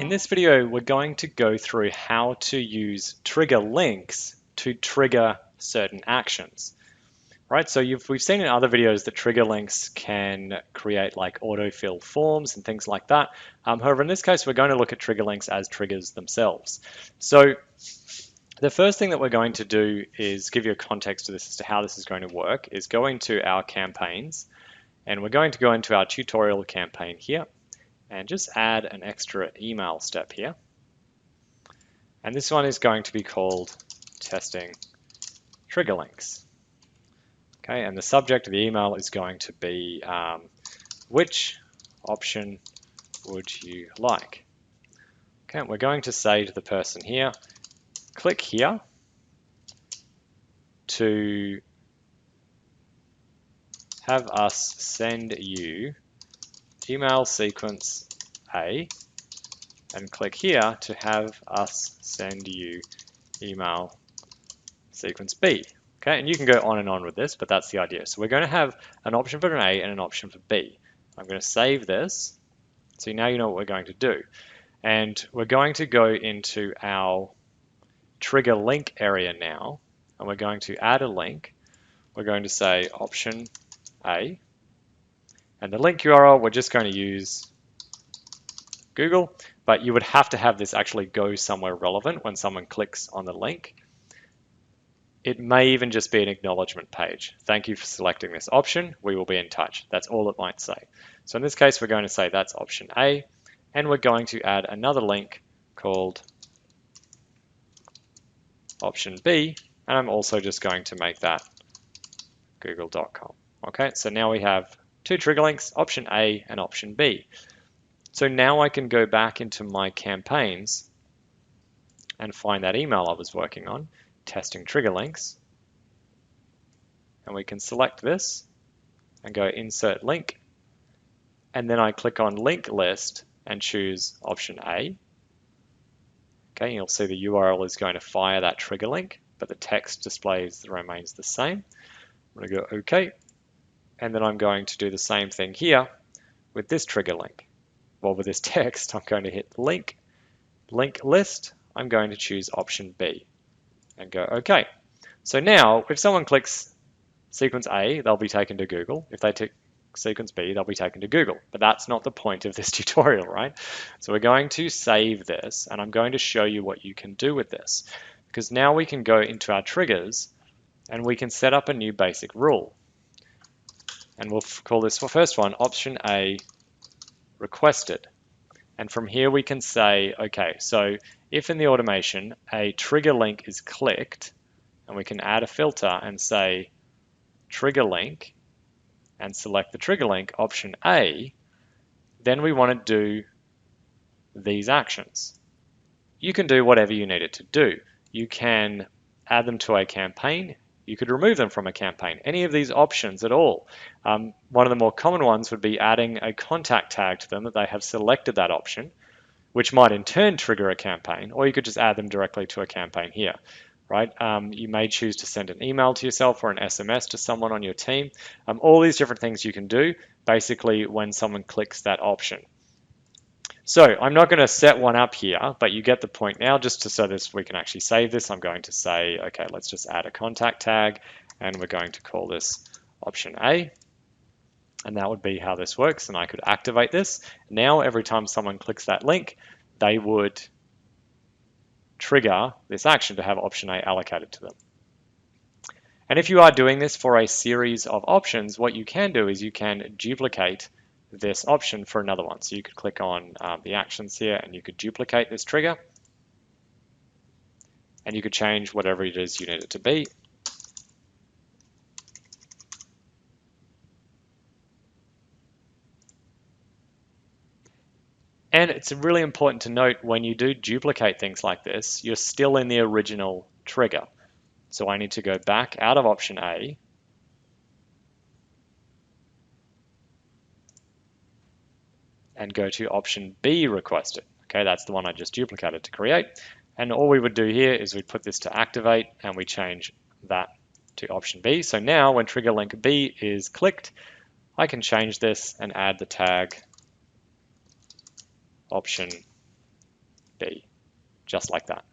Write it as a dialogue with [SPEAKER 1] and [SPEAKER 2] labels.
[SPEAKER 1] In this video, we're going to go through how to use trigger links to trigger certain actions. Right, so we've seen in other videos that trigger links can create like autofill forms and things like that. However, in this case, we're going to look at trigger links as triggers themselves. So the first thing that we're going to do is give you a context to this as to how this is going to work, is go into our campaigns, and we're going to go into our tutorial campaign here and just add an extra email step here. And this one is going to be called testing trigger links. Okay, and the subject of the email is going to be which option would you like? Okay, and we're going to say to the person here, click here to have us send you email sequence A, and click here to have us send you email sequence B. Okay, and you can go on and on with this, but that's the idea. So we're going to have an option for an A and an option for B. I'm going to save this, so now you know what we're going to do. And we're going to go into our trigger link area now, and we're going to add a link. We're going to say option A, and the link URL, we're just going to use Google, but you would have to have this actually go somewhere relevant when someone clicks on the link. It may even just be an acknowledgement page. Thank you for selecting this option. We will be in touch. That's all it might say. So in this case, we're going to say that's option A, and we're going to add another link called option B, and I'm also just going to make that google.com. Okay, so now we have two trigger links, option A and option B. So now I can go back into my campaigns and find that email I was working on, testing trigger links, and we can select this and go insert link, and then I click on link list and choose option A. Okay, you'll see the URL is going to fire that trigger link, but the text remains the same. I'm going to go OK, and then I'm going to do the same thing here with this trigger link. Well, with this text, I'm going to hit link list. I'm going to choose option B and go OK. So now, if someone clicks sequence A, they'll be taken to Google. If they tick sequence B, they'll be taken to Google. But that's not the point of this tutorial, right? So we're going to save this, and I'm going to show you what you can do with this. Because now we can go into our triggers, and we can set up a new basic rule. And we'll call this first one option A requested. And from here we can say, okay, so if in the automation a trigger link is clicked, and we can add a filter and say trigger link and select the trigger link option A, then we want to do these actions. You can do whatever you need it to do. You can add them to a campaign. You could remove them from a campaign. Any of these options at all. One of the more common ones would be adding a contact tag to them that they have selected that option, which might in turn trigger a campaign, or you could just add them directly to a campaign here. Right? You may choose to send an email to yourself or an SMS to someone on your team. All these different things you can do basically when someone clicks that option. So I'm not going to set one up here, but you get the point now. Just so this we can actually save this, I'm going to say, okay, let's just add a contact tag, and we're going to call this option A. And that would be how this works, and I could activate this. Now every time someone clicks that link, they would trigger this action to have option A allocated to them. And if you are doing this for a series of options, what you can do is you can duplicate this option for another one. So you could click on the actions here, and you could duplicate this trigger, and you could change whatever it is you need it to be. And it's really important to note when you do duplicate things like this, you're still in the original trigger. So I need to go back out of option A, and go to option B requested. Okay, that's the one I just duplicated to create. And all we would do here is we put this to activate, and we change that to option B. So now when trigger link B is clicked, I can change this and add the tag option B, just like that.